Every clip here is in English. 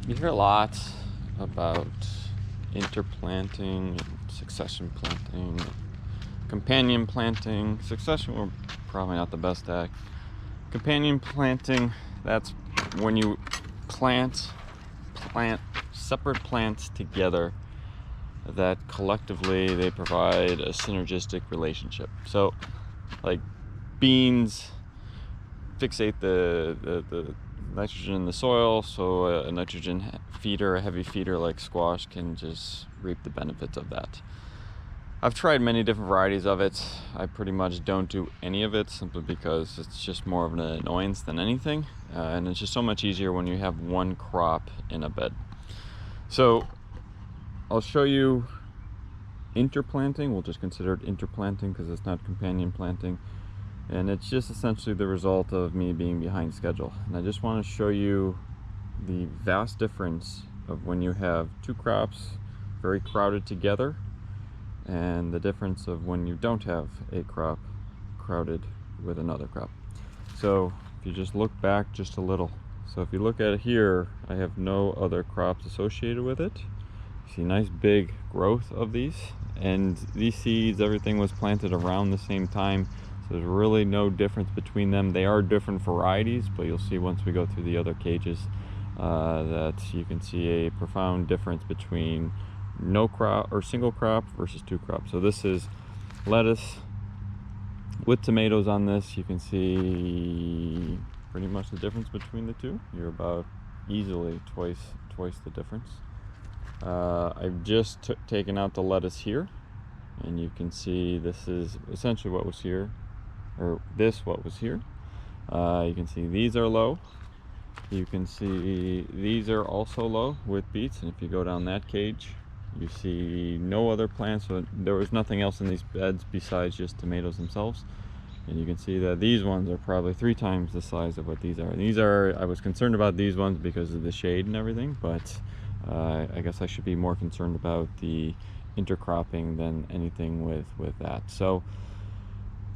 You hear a lot about interplanting and succession planting, companion planting. Succession we're probably not the best at. Companion planting, that's when you plant separate plants together that collectively they provide a synergistic relationship. So like beans fixate the nitrogen in the soil, so a nitrogen feeder, a heavy feeder like squash, can just reap the benefits of that. I've tried many different varieties of it. I pretty much don't do any of it simply because it's just more of an annoyance than anything, and it's just so much easier when you have one crop in a bed. So I'll show you interplanting. We'll just consider it interplanting because it's not companion planting. And it's just essentially the result of me being behind schedule. And I just want to show you the vast difference of when you have two crops very crowded together and the difference of when you don't have a crop crowded with another crop. So if you just look back just a little. So if you look at it here, I have no other crops associated with it. You see nice big growth of these. And these seeds, everything was planted around the same time. So there's really no difference between them. They are different varieties, but you'll see once we go through the other cages that you can see a profound difference between no crop or single crop versus two crops. So this is lettuce with tomatoes on this. You can see pretty much the difference between the two. You're about easily twice the difference. I've just taken out the lettuce here, and you can see this is essentially what was here. Or this what was here. You can see these are low. You can see these are also low with beets, and if you go down that cage you see no other plants, so there was nothing else in these beds besides just tomatoes themselves. And you can see that these ones are probably 3 times the size of what these are. And these are, I was concerned about these ones because of the shade and everything, but I guess I should be more concerned about the intercropping than anything with that. So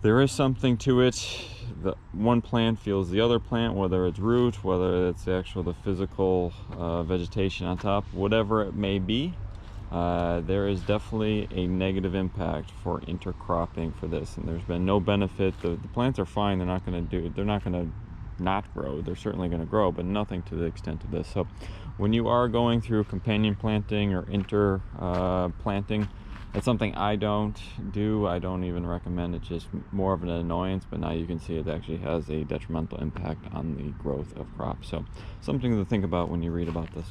there is something to it. The one plant feels the other plant, whether it's root, whether it's the physical vegetation on top, whatever it may be. There is definitely a negative impact for intercropping for this, and there's been no benefit. The plants are fine. They're not going to not grow. They're certainly going to grow, but nothing to the extent of this. So when you are going through companion planting or interplanting, it's something I don't do. I don't even recommend. It's just more of an annoyance, but now you can see it actually has a detrimental impact on the growth of crops. So something to think about when you read about this.